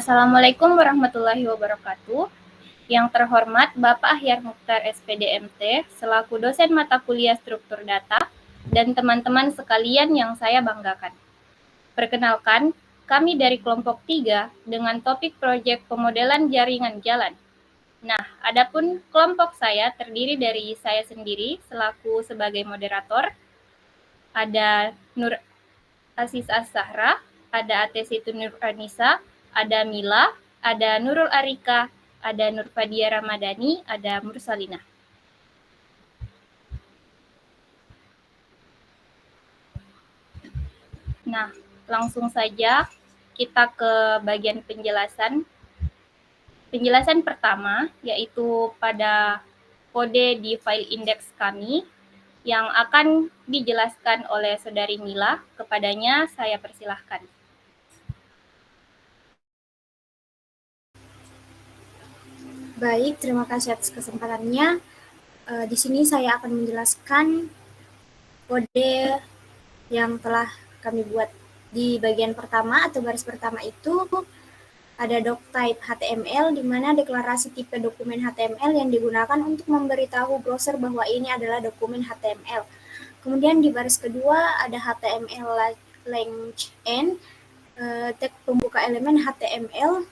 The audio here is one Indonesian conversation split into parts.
Assalamualaikum warahmatullahi wabarakatuh. Yang terhormat Bapak Ahyar Mukhtar SPD MT selaku dosen mata kuliah struktur data dan teman-teman sekalian yang saya banggakan. Perkenalkan, kami dari kelompok 3 dengan topik proyek pemodelan jaringan jalan. Nah, adapun kelompok saya terdiri dari saya sendiri selaku sebagai moderator, ada Nur Aziz As-Sahra, ada Atesitu Nur Anissa, ada Mila, ada Nurul Arika, ada Nurfadia Ramadhani, ada Mursalina. Nah, langsung saja kita ke bagian penjelasan. Penjelasan pertama yaitu pada kode di file index kami yang akan dijelaskan oleh Saudari Mila. Kepadanya saya persilahkan. Baik, terima kasih atas kesempatannya. Di sini saya akan menjelaskan kode yang telah kami buat. Di bagian pertama atau baris pertama itu ada doctype HTML, di mana deklarasi tipe dokumen HTML yang digunakan untuk memberitahu browser bahwa ini adalah dokumen HTML. Kemudian di baris kedua ada HTML length n, tag pembuka elemen HTML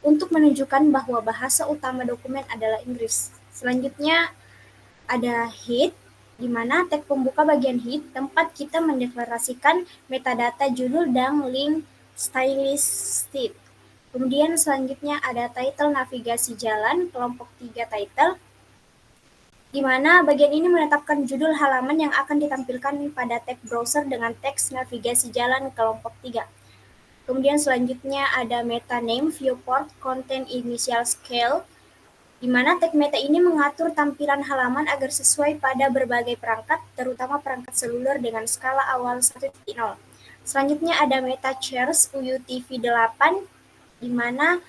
untuk menunjukkan bahwa bahasa utama dokumen adalah Inggris. Selanjutnya ada head, di mana tag pembuka bagian head tempat kita mendeklarasikan metadata judul dan link stylistic. Kemudian selanjutnya ada title navigasi jalan, kelompok 3 title, di mana bagian ini menetapkan judul halaman yang akan ditampilkan pada tab browser dengan teks navigasi jalan kelompok 3. Kemudian selanjutnya ada meta name, viewport, content initial scale, di mana tag meta ini mengatur tampilan halaman agar sesuai pada berbagai perangkat, terutama perangkat seluler dengan skala awal 1.0. Selanjutnya ada meta chars UTF-8, di mana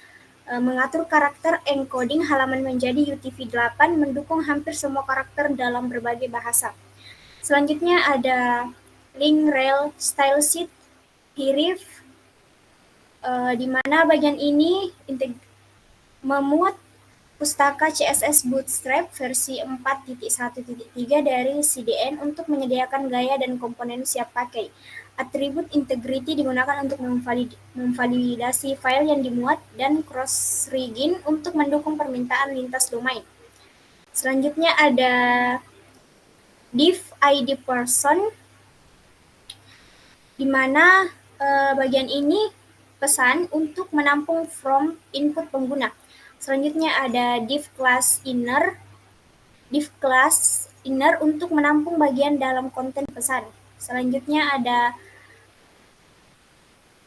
mengatur karakter encoding halaman menjadi UTF-8 mendukung hampir semua karakter dalam berbagai bahasa. Selanjutnya ada link rel style sheet href, di mana bagian ini memuat pustaka CSS Bootstrap versi 4.1.3 dari CDN untuk menyediakan gaya dan komponen siap pakai. Atribut integrity digunakan untuk memvalidasi file yang dimuat dan cross-rigging untuk mendukung permintaan lintas domain. Selanjutnya ada div ID person, di mana bagian ini pesan untuk menampung from input pengguna. Selanjutnya ada div class inner untuk menampung bagian dalam konten pesan. Selanjutnya ada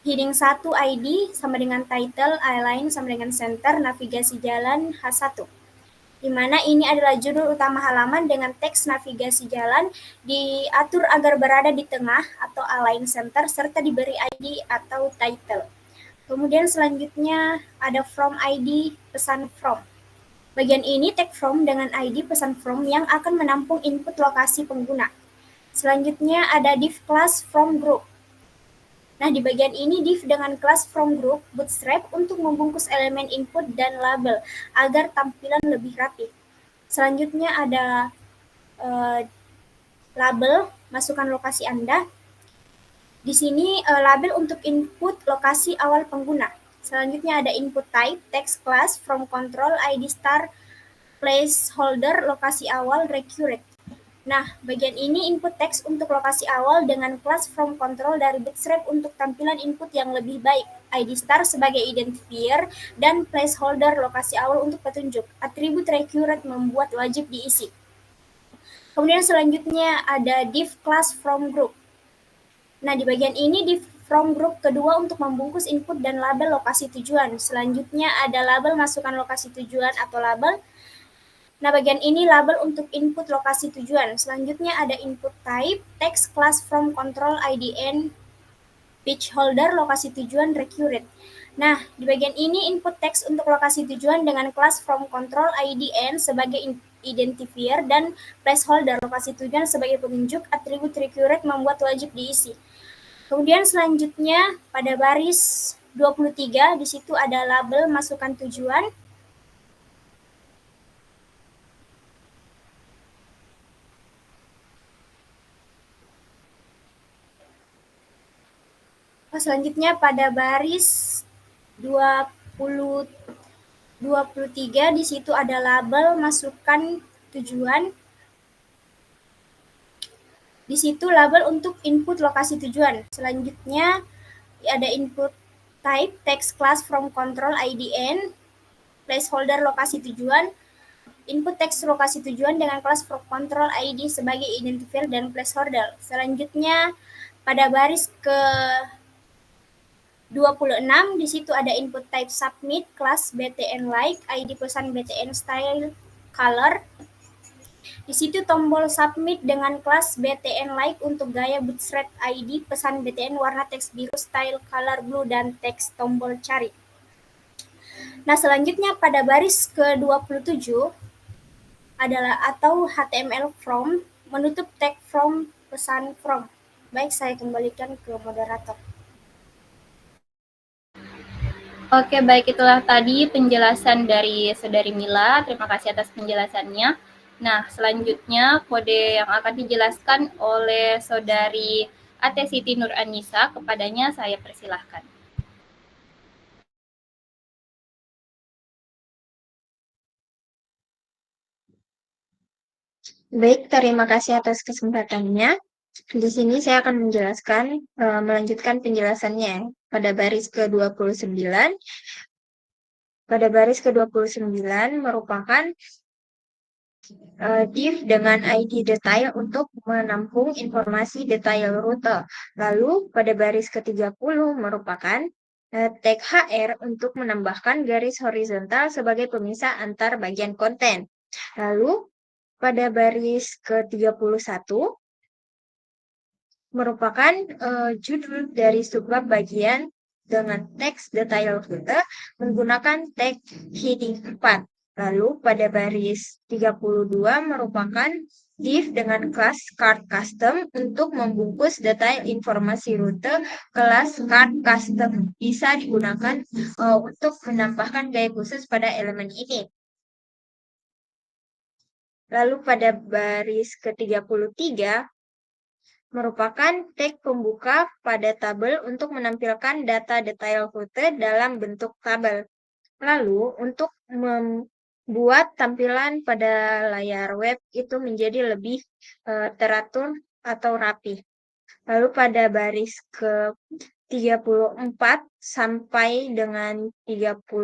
heading 1 ID sama dengan title, align sama dengan center, navigasi jalan H1. Di mana ini adalah judul utama halaman dengan teks navigasi jalan diatur agar berada di tengah atau align center serta diberi ID atau title. Kemudian selanjutnya ada from ID, pesan from. Bagian ini tag from dengan ID pesan from yang akan menampung input lokasi pengguna. Selanjutnya ada div class from group. Nah, di bagian ini div dengan class from group bootstrap untuk membungkus elemen input dan label agar tampilan lebih rapi. Selanjutnya ada label, masukkan lokasi Anda. Di sini label untuk input lokasi awal pengguna. Selanjutnya ada input type, text class, from control, ID star, placeholder, lokasi awal, recurrent. Nah, bagian ini input teks untuk lokasi awal dengan class from control dari Bootstrap untuk tampilan input yang lebih baik. ID star sebagai identifier dan placeholder lokasi awal untuk petunjuk. Atribut recurrent membuat wajib diisi. Kemudian selanjutnya ada div class from group. Nah, di bagian ini div from group kedua untuk membungkus input dan label lokasi tujuan. Selanjutnya ada label masukkan lokasi tujuan atau label. Nah, bagian ini label untuk input lokasi tujuan. Selanjutnya ada input type, text class from control IDN, page holder, lokasi tujuan, recurrent. Nah, di bagian ini input text untuk lokasi tujuan dengan class from control IDN sebagai identifier dan placeholder lokasi tujuan sebagai penunjuk. Atribut recurrent membuat wajib diisi. Kemudian selanjutnya pada baris 23 di situ ada label masukkan tujuan. Selanjutnya pada baris 23 di situ ada label masukkan tujuan. Di situ label untuk input lokasi tujuan. Selanjutnya ada input type text class from control IDN, placeholder lokasi tujuan, input teks lokasi tujuan dengan kelas from control ID sebagai identifier dan placeholder. Selanjutnya pada baris ke 26 di situ ada input type submit kelas BTN like ID pesan BTN style color. Di situ tombol submit dengan kelas BTN like untuk gaya bootstrap ID pesan BTN warna teks biru style color blue dan teks tombol cari. Nah, selanjutnya pada baris ke-27 adalah atau HTML from menutup tag from pesan from. Baik, saya kembalikan ke moderator. Oke, baik, itulah tadi penjelasan dari Saudari Mila. Terima kasih atas penjelasannya. Nah, selanjutnya kode yang akan dijelaskan oleh Saudari Ate Siti Nur Anissa, kepadanya saya persilahkan. Baik, terima kasih atas kesempatannya. Di sini saya akan menjelaskan, melanjutkan penjelasannya pada baris ke-29. Pada baris ke-29 merupakan div dengan ID detail untuk menampung informasi detail rute. Lalu pada baris ke-30 merupakan tag HR untuk menambahkan garis horizontal sebagai pemisah antar bagian konten. Lalu pada baris ke-31 merupakan judul dari subbab bagian dengan teks detail rute menggunakan tag heading 4. Lalu pada baris 32 merupakan div dengan kelas card custom untuk membungkus detail informasi rute. Kelas card custom bisa digunakan untuk menambahkan gaya khusus pada elemen ini. Lalu pada baris ke-33 merupakan tag pembuka pada tabel untuk menampilkan data detail rute dalam bentuk tabel. Lalu, untuk membuat tampilan pada layar web itu menjadi lebih teratur atau rapi. Lalu pada baris ke-34 sampai dengan 38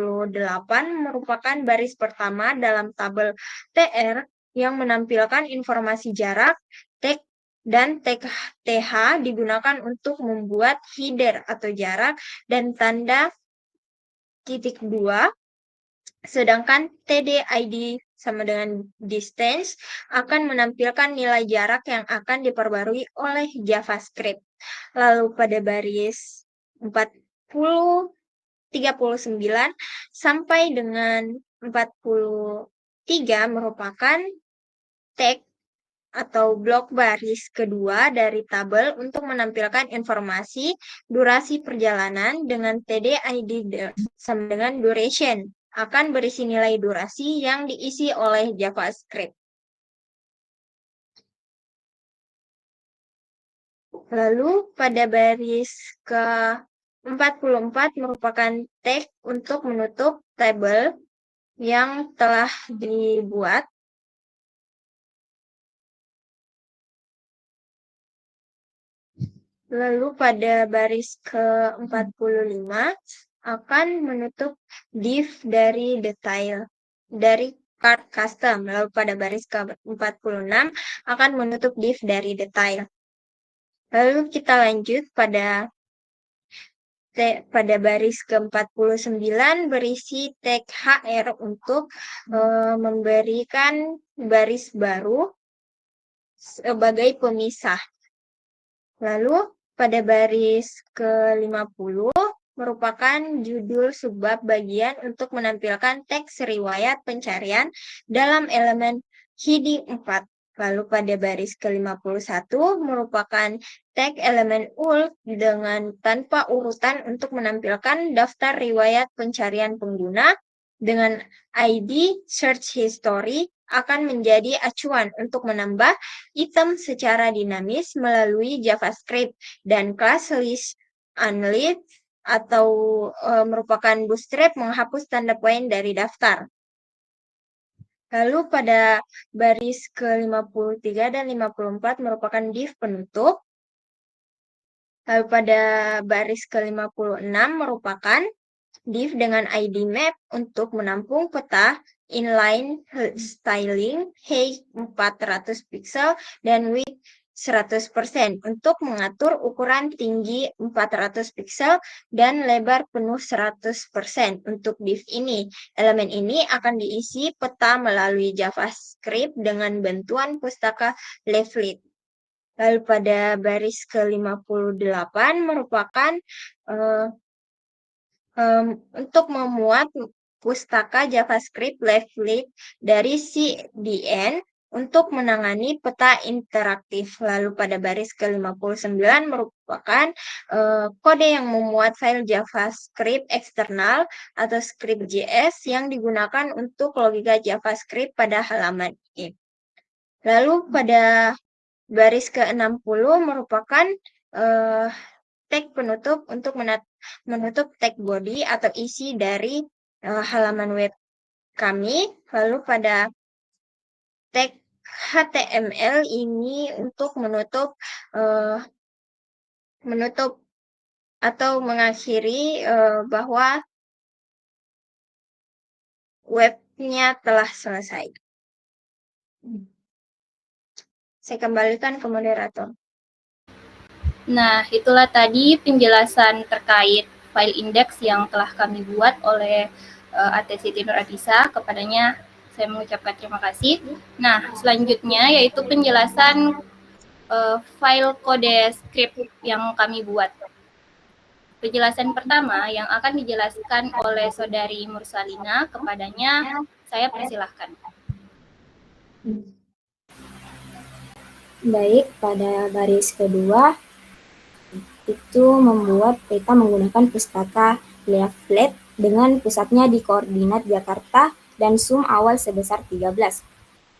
merupakan baris pertama dalam tabel TR yang menampilkan informasi jarak, tag, dan tag TH digunakan untuk membuat header atau jarak dan tanda titik 2, sedangkan TD-ID sama dengan distance akan menampilkan nilai jarak yang akan diperbarui oleh JavaScript. Lalu pada baris 39 sampai dengan 43 merupakan tag atau blok baris kedua dari tabel untuk menampilkan informasi durasi perjalanan dengan TD-ID sama dengan duration akan berisi nilai durasi yang diisi oleh JavaScript. Lalu pada baris ke-44 merupakan tag untuk menutup tabel yang telah dibuat. Lalu pada baris ke-45 akan menutup div dari detail dari card custom. Lalu pada baris ke-46 akan menutup div dari detail. Lalu kita lanjut pada baris ke-49 berisi tag HR untuk memberikan baris baru sebagai pemisah. Lalu pada baris ke-50 merupakan judul subbab bagian untuk menampilkan teks riwayat pencarian dalam elemen heading 4. Lalu pada baris ke-51 merupakan tag elemen UL dengan tanpa urutan untuk menampilkan daftar riwayat pencarian pengguna dengan ID search history akan menjadi acuan untuk menambah item secara dinamis melalui JavaScript dan kelas list unlit atau merupakan bootstrap menghapus tanda poin dari daftar. Lalu pada baris ke-53 dan 54 merupakan div penutup. Lalu pada baris ke-56 merupakan div dengan ID map untuk menampung peta inline styling height 400 pixel dan width 100% untuk mengatur ukuran tinggi 400 pixel dan lebar penuh 100%. Untuk div ini, elemen ini akan diisi peta melalui JavaScript dengan bantuan pustaka Leaflet. Lalu pada baris ke-58 merupakan untuk memuat pustaka JavaScript Leaflet dari CDN untuk menangani peta interaktif. Lalu pada baris ke-59 merupakan kode yang memuat file JavaScript eksternal atau script.js yang digunakan untuk logika JavaScript pada halaman ini. Lalu pada baris ke-60 merupakan tag penutup untuk menutup tag body atau isi dari halaman web kami. Lalu pada tag HTML ini untuk menutup atau mengakhiri bahwa webnya telah selesai. Saya kembalikan ke moderator. Nah, itulah tadi penjelasan terkait file index yang telah kami buat oleh AT Siti Nur Adisa. Kepadanya saya mengucapkan terima kasih. Nah, selanjutnya yaitu penjelasan file kode script yang kami buat. Penjelasan pertama yang akan dijelaskan oleh Saudari Mursalina, kepadanya saya persilahkan. Baik, pada baris kedua itu membuat peta menggunakan pustaka Leaflet dengan pusatnya di koordinat Jakarta dan sum awal sebesar 13.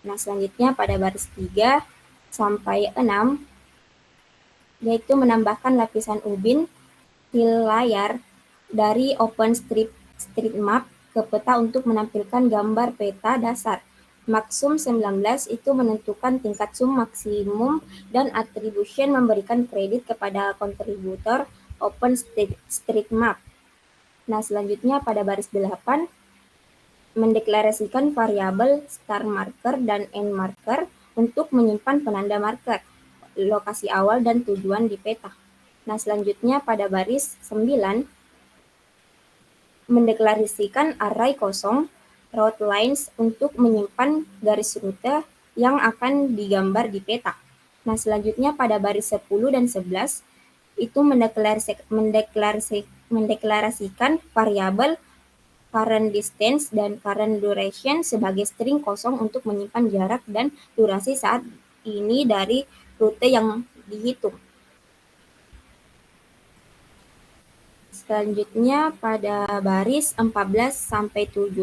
Nah, selanjutnya pada baris 3 sampai 6 yaitu menambahkan lapisan ubin di layar dari OpenStreetMap ke peta untuk menampilkan gambar peta dasar. Maksum 19 itu menentukan tingkat sum maksimum dan attribution memberikan kredit kepada kontributor OpenStreetMap. Nah, selanjutnya pada baris 8 mendeklarasikan variabel start marker dan end marker untuk menyimpan penanda marker, lokasi awal dan tujuan di peta. Nah, selanjutnya pada baris 9 mendeklarasikan array kosong route lines untuk menyimpan garis rute yang akan digambar di peta. Nah, selanjutnya pada baris 10 dan 11 itu mendeklarasikan variabel current distance dan current duration sebagai string kosong untuk menyimpan jarak dan durasi saat ini dari rute yang dihitung. Selanjutnya pada baris 14 sampai 17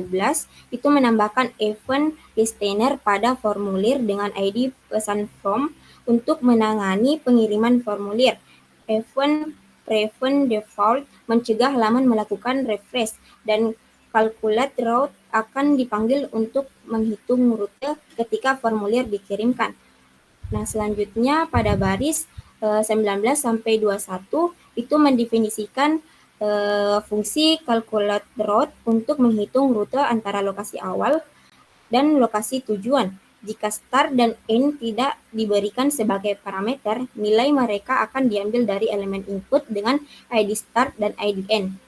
itu menambahkan event listener pada formulir dengan ID pesan from untuk menangani pengiriman formulir. Event prevent default mencegah halaman melakukan refresh dan calculate route akan dipanggil untuk menghitung rute ketika formulir dikirimkan. Nah, selanjutnya pada baris 19 sampai 21 itu mendefinisikan fungsi calculate route untuk menghitung rute antara lokasi awal dan lokasi tujuan. Jika start dan end tidak diberikan sebagai parameter, nilai mereka akan diambil dari elemen input dengan ID start dan ID end.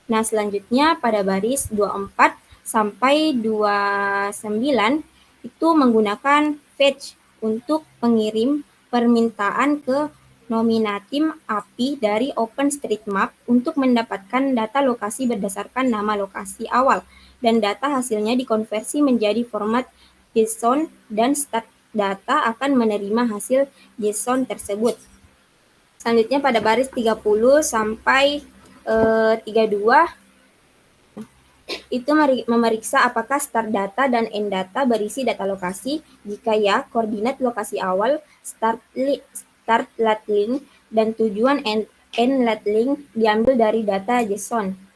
Nah, selanjutnya pada baris 24 sampai 29 itu menggunakan fetch untuk pengirim permintaan ke nominatim API dari OpenStreetMap untuk mendapatkan data lokasi berdasarkan nama lokasi awal, dan data hasilnya dikonversi menjadi format JSON dan data akan menerima hasil JSON tersebut. Selanjutnya pada baris 30 sampai 32 itu memeriksa apakah start data dan end data berisi data lokasi. Jika ya, koordinat lokasi awal, start lat link, dan tujuan end lat link diambil dari data JSON.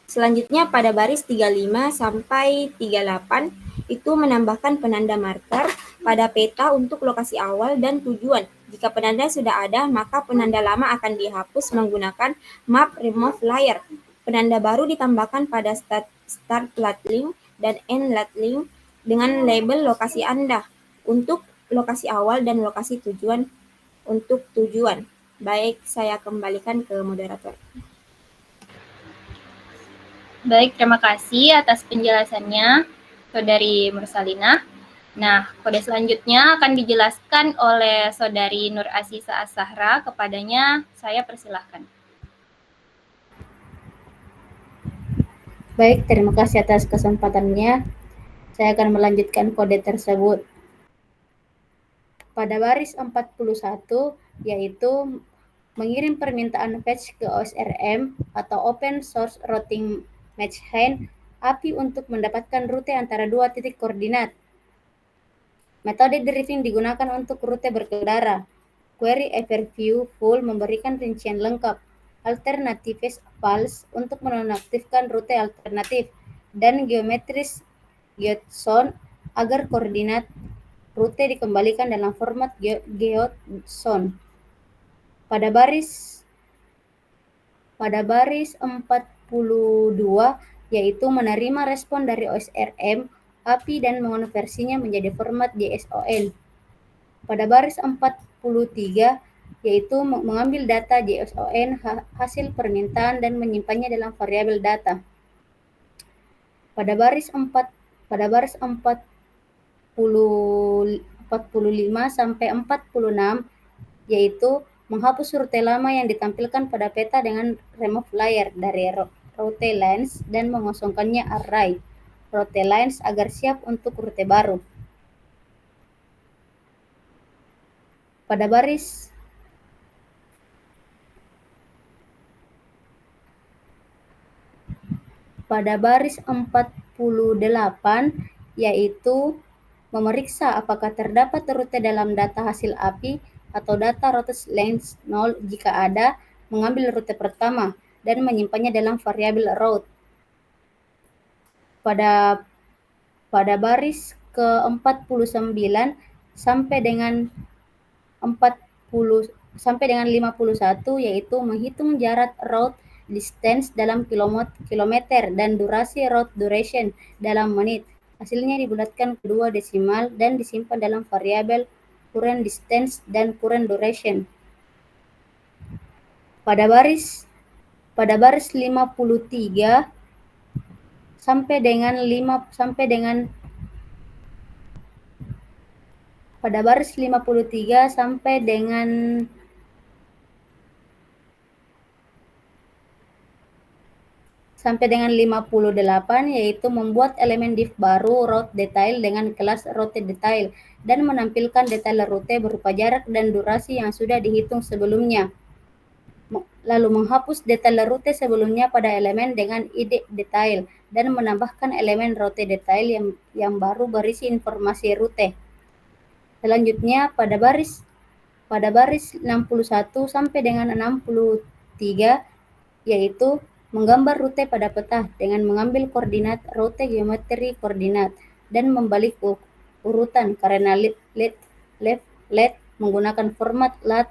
Selanjutnya pada baris 35 sampai 38 itu menambahkan penanda marker pada peta untuk lokasi awal dan tujuan. Jika penanda sudah ada, maka penanda lama akan dihapus menggunakan map remove layer. Penanda baru ditambahkan pada start lat link dan end lat link dengan label lokasi Anda untuk lokasi awal dan lokasi tujuan untuk tujuan. Baik, saya kembalikan ke moderator. Baik, terima kasih atas penjelasannya, Saudari Mursalina. Nah, kode selanjutnya akan dijelaskan oleh Saudari Nur Asisa As-Sahra. Kepadanya, saya persilahkan. Baik, terima kasih atas kesempatannya. Saya akan melanjutkan kode tersebut. Pada baris 41, yaitu mengirim permintaan fetch ke OSRM atau Open Source Routing Matchchain API untuk mendapatkan rute antara dua titik koordinat. Metode deriving digunakan untuk rute berkendara. Query overview full memberikan rincian lengkap. Alternatives false untuk menonaktifkan rute alternatif. Dan geometris geoZone agar koordinat rute dikembalikan dalam format geoZone. Pada baris 42 yaitu menerima respon dari OSRM API dan mengonversinya menjadi format JSON. Pada baris 43 yaitu mengambil data JSON hasil permintaan dan menyimpannya dalam variabel data. Pada baris 45 sampai 46 yaitu menghapus rute lama yang ditampilkan pada peta dengan remove layer dari route lines dan mengosongkannya array route lines agar siap untuk rute baru. Pada baris 48 yaitu memeriksa apakah terdapat rute dalam data hasil API atau data route length 0. Jika ada, mengambil rute pertama dan menyimpannya dalam variabel route. Pada baris ke-49 sampai dengan 51 yaitu menghitung jarak route distance dalam kilometer dan durasi route duration dalam menit. Hasilnya dibulatkan kedua desimal dan disimpan dalam variabel current distance dan current duration. Pada baris 53 sampai dengan pada baris 53 sampai dengan 58 yaitu membuat elemen div baru route detail dengan kelas route detail dan menampilkan detail rute berupa jarak dan durasi yang sudah dihitung sebelumnya. Lalu menghapus detail rute sebelumnya pada elemen dengan id detail dan menambahkan elemen route detail yang baru berisi informasi rute. Selanjutnya pada baris 61 sampai dengan 63 yaitu menggambar rute pada peta dengan mengambil koordinat rute geometri koordinat dan membalik urutan karena left menggunakan format lat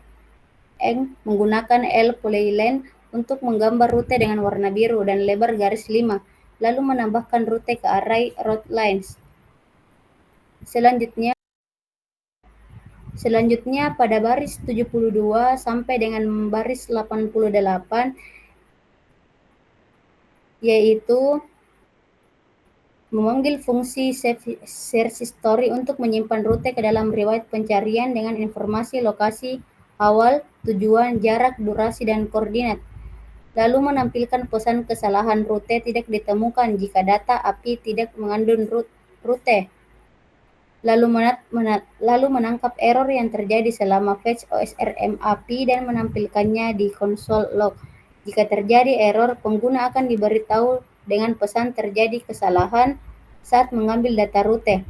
menggunakan L polyline untuk menggambar rute dengan warna biru dan lebar garis 5, lalu menambahkan rute ke array route lines. Selanjutnya pada baris 72 sampai dengan baris 88 yaitu memanggil fungsi search history untuk menyimpan rute ke dalam riwayat pencarian dengan informasi lokasi awal, tujuan, jarak, durasi, dan koordinat. Lalu menampilkan pesan kesalahan rute tidak ditemukan jika data API tidak mengandung rute. lalu menangkap error yang terjadi selama fetch OSRM API dan menampilkannya di konsol log. Jika terjadi error, pengguna akan diberitahu dengan pesan terjadi kesalahan saat mengambil data rute.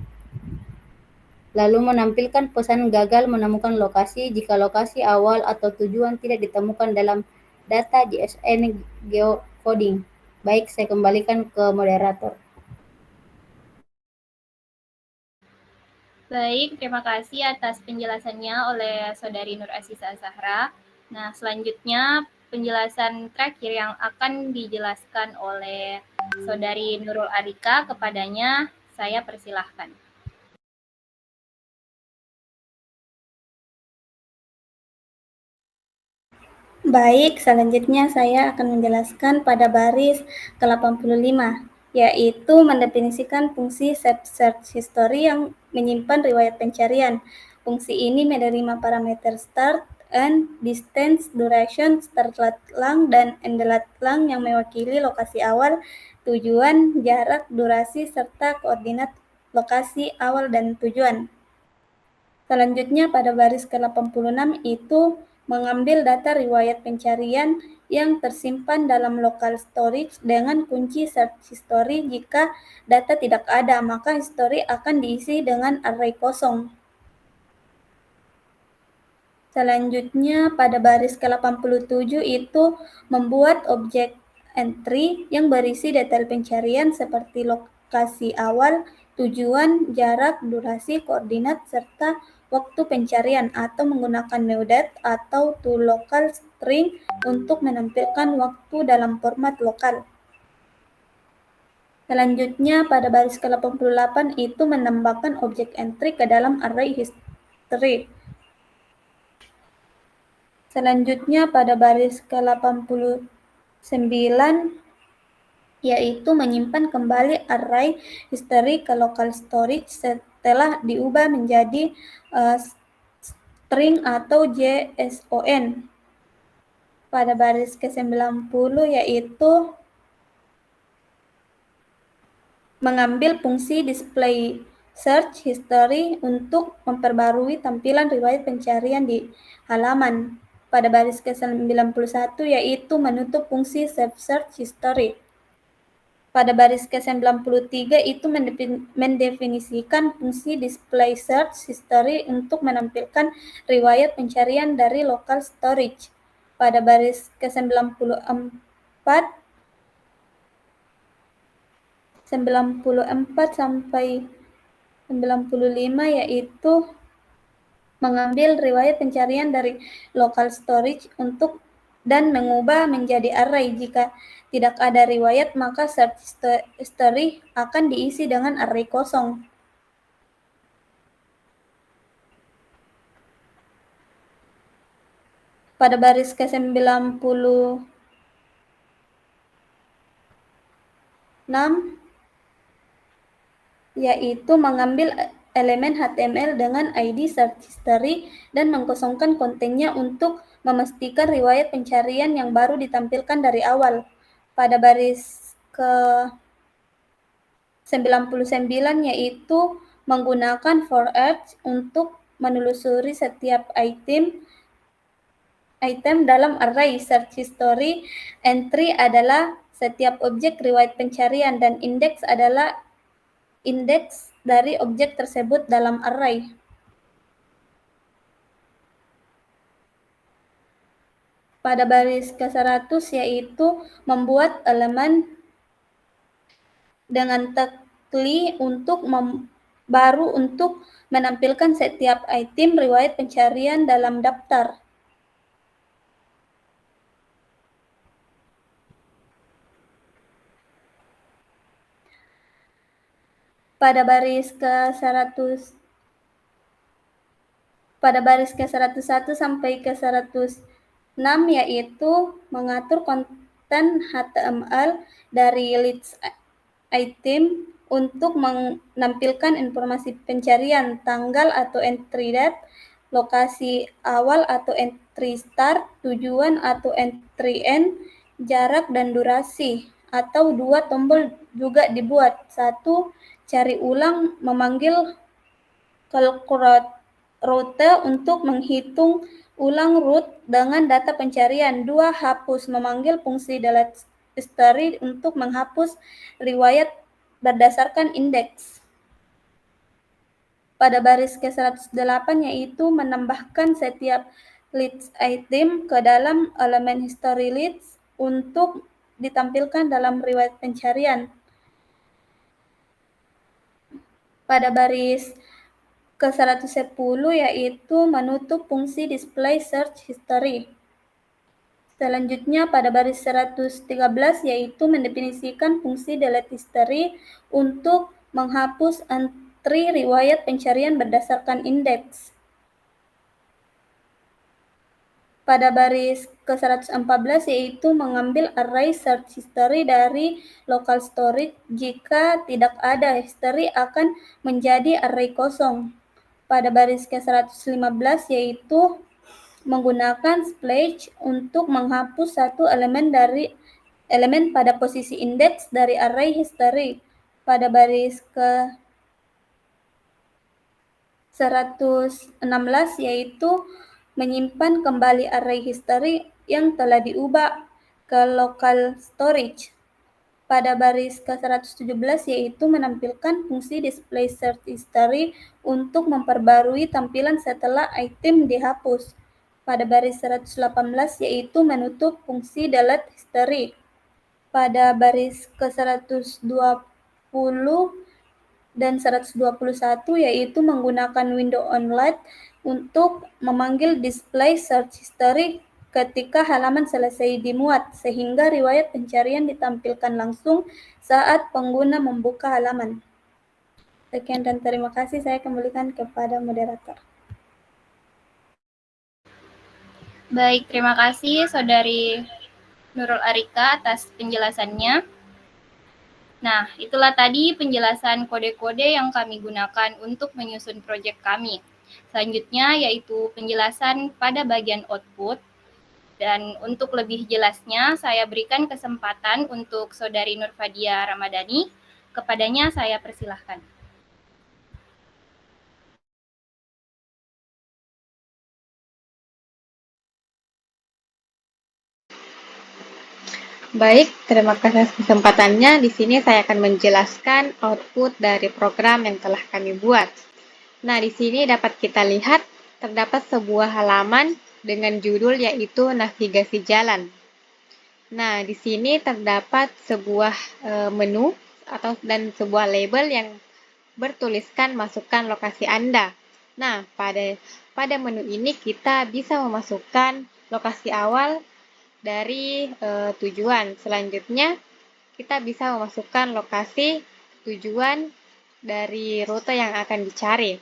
Lalu menampilkan pesan gagal menemukan lokasi jika lokasi awal atau tujuan tidak ditemukan dalam data JSON geocoding. Baik, saya kembalikan ke moderator. Baik, terima kasih atas penjelasannya oleh Saudari Nur Aziza Zahra. Nah, selanjutnya penjelasan terakhir yang akan dijelaskan oleh Saudari Nurul Arika, kepadanya saya persilahkan. Baik, selanjutnya saya akan menjelaskan pada baris ke-85, yaitu mendefinisikan fungsi search history yang menyimpan riwayat pencarian. Fungsi ini menerima parameter start, end, distance, duration, start lat lang, dan end lat lang yang mewakili lokasi awal, tujuan, jarak, durasi, serta koordinat lokasi awal dan tujuan. Selanjutnya pada baris ke-86 itu mengambil data riwayat pencarian yang tersimpan dalam local storage dengan kunci search history. Jika data tidak ada, maka history akan diisi dengan array kosong. Selanjutnya pada baris ke-87 itu membuat objek entry yang berisi detail pencarian seperti lokasi awal, tujuan, jarak, durasi, koordinat, serta waktu pencarian atau menggunakan newDate atau toLocalString untuk menampilkan waktu dalam format lokal. Selanjutnya pada baris ke-88 itu menambahkan objek entry ke dalam array history. Selanjutnya pada baris ke-89 yaitu menyimpan kembali array history ke local storage setelah diubah menjadi string atau JSON. Pada baris ke-90 yaitu mengambil fungsi display search history untuk memperbarui tampilan riwayat pencarian di halaman. Pada baris ke-91 yaitu menutup fungsi save search history. Pada baris ke-93 itu mendefinisikan fungsi display search history untuk menampilkan riwayat pencarian dari local storage. Pada baris ke-94 sampai 95 yaitu mengambil riwayat pencarian dari local storage dan mengubah menjadi array. Jika tidak ada riwayat, maka search history akan diisi dengan array kosong. Pada baris ke-96 yaitu mengambil elemen HTML dengan ID search history dan mengkosongkan kontennya untuk memastikan riwayat pencarian yang baru ditampilkan dari awal. Pada baris ke-99 yaitu menggunakan for each untuk menelusuri setiap item dalam array. Search history entry adalah setiap objek riwayat pencarian dan index adalah indeks dari objek tersebut dalam array. Pada baris ke-100 yaitu membuat elemen dengan tagli baru untuk menampilkan setiap item riwayat pencarian dalam daftar. Pada baris ke-101 sampai ke-106 yaitu mengatur konten HTML dari list item untuk menampilkan informasi pencarian, tanggal atau entry date, lokasi awal atau entry start, tujuan atau entry end, jarak dan durasi. Atau dua tombol juga dibuat. Satu, cari ulang memanggil kalkulator rute untuk menghitung ulang root dengan data pencarian. 2. Hapus, memanggil fungsi delete history untuk menghapus riwayat berdasarkan indeks. Pada baris ke-108 yaitu menambahkan setiap list item ke dalam elemen history list untuk ditampilkan dalam riwayat pencarian. Pada baris ke-110 yaitu menutup fungsi display search history. Selanjutnya pada baris 113 yaitu mendefinisikan fungsi delete history untuk menghapus entry riwayat pencarian berdasarkan indeks. Pada baris ke-114 yaitu mengambil array search history dari local storage. Jika tidak ada history akan menjadi array kosong. Pada baris ke-115 yaitu menggunakan splash untuk menghapus satu elemen pada posisi indeks dari array history. Pada baris ke-116 yaitu menyimpan kembali array history yang telah diubah ke local storage. Pada baris ke-117 yaitu menampilkan fungsi display search history untuk memperbarui tampilan setelah item dihapus. Pada baris 118 yaitu menutup fungsi delete history. Pada baris ke-120 dan 121 yaitu menggunakan window onLight untuk memanggil display search history ketika halaman selesai dimuat, sehingga riwayat pencarian ditampilkan langsung saat pengguna membuka halaman. Sekian dan terima kasih, saya kembalikan kepada moderator. Baik, terima kasih Saudari Nurul Arika atas penjelasannya. Nah, itulah tadi penjelasan kode-kode yang kami gunakan untuk menyusun proyek kami. Selanjutnya yaitu penjelasan pada bagian output. Dan untuk lebih jelasnya, saya berikan kesempatan untuk Saudari Nurfadia Ramadhani. Kepadanya saya persilahkan. Baik, terima kasih atas kesempatannya. Di sini saya akan menjelaskan output dari program yang telah kami buat. Nah, di sini dapat kita lihat terdapat sebuah halaman dengan judul yaitu navigasi jalan. Nah, di sini terdapat sebuah menu dan sebuah label yang bertuliskan masukkan lokasi Anda. Nah, pada menu ini kita bisa memasukkan lokasi awal dari tujuan. Selanjutnya, kita bisa memasukkan lokasi tujuan dari rute yang akan dicari.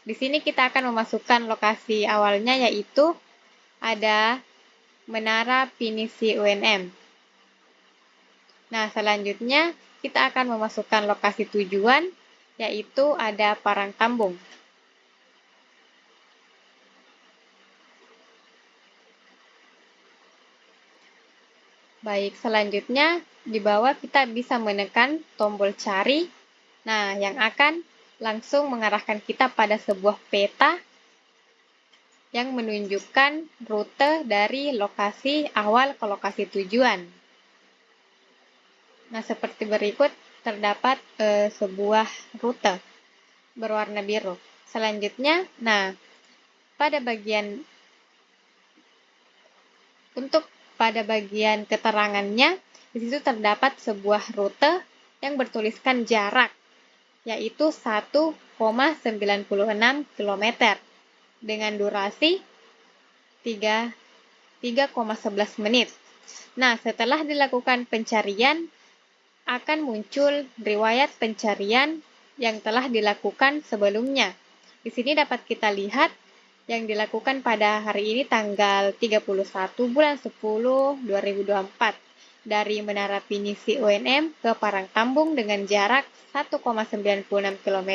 Di sini kita akan memasukkan lokasi awalnya yaitu ada Menara Pinisi UNM. Nah, selanjutnya kita akan memasukkan lokasi tujuan yaitu ada Parangkambung. Baik, selanjutnya di bawah kita bisa menekan tombol cari. Nah, yang akan langsung mengarahkan kita pada sebuah peta yang menunjukkan rute dari lokasi awal ke lokasi tujuan. Nah, seperti berikut terdapat sebuah rute berwarna biru. Selanjutnya, nah, pada bagian keterangannya, di situ terdapat sebuah rute yang bertuliskan jarak, yaitu 1,96 km dengan durasi 3,11 menit. Nah, setelah dilakukan pencarian, akan muncul riwayat pencarian yang telah dilakukan sebelumnya. Di sini dapat kita lihat yang dilakukan pada hari ini tanggal 31 bulan 10 2024 dari Menara Pinisi UNM ke Parangkambung dengan jarak 1,96 km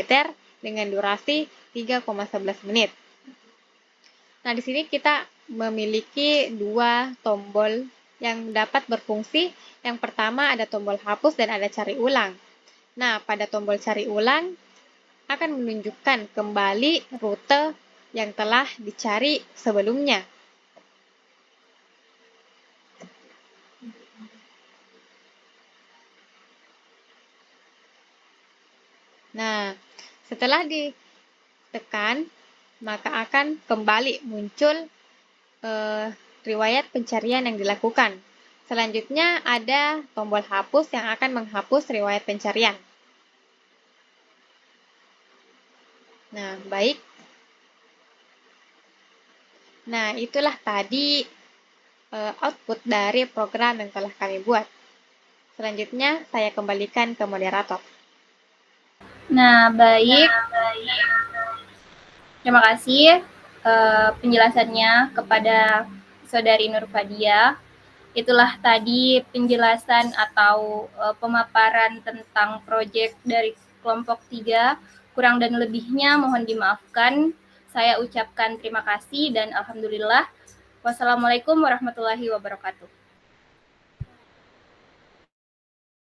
dengan durasi 3,11 menit. Nah, di sini kita memiliki dua tombol yang dapat berfungsi. Yang pertama ada tombol hapus dan ada cari ulang. Nah, pada tombol cari ulang, akan menunjukkan kembali rute yang telah dicari sebelumnya. Nah, setelah ditekan, maka akan kembali muncul riwayat pencarian yang dilakukan. Selanjutnya ada tombol hapus yang akan menghapus riwayat pencarian. Nah, baik. Nah, itulah tadi output dari program yang telah kami buat. Selanjutnya, saya kembalikan ke moderator. Nah, baik. Terima kasih penjelasannya kepada Saudari Nurfadia. Itulah tadi penjelasan atau pemaparan tentang proyek dari kelompok 3. Kurang dan lebihnya mohon dimaafkan. Saya ucapkan terima kasih dan alhamdulillah. Wassalamualaikum warahmatullahi wabarakatuh.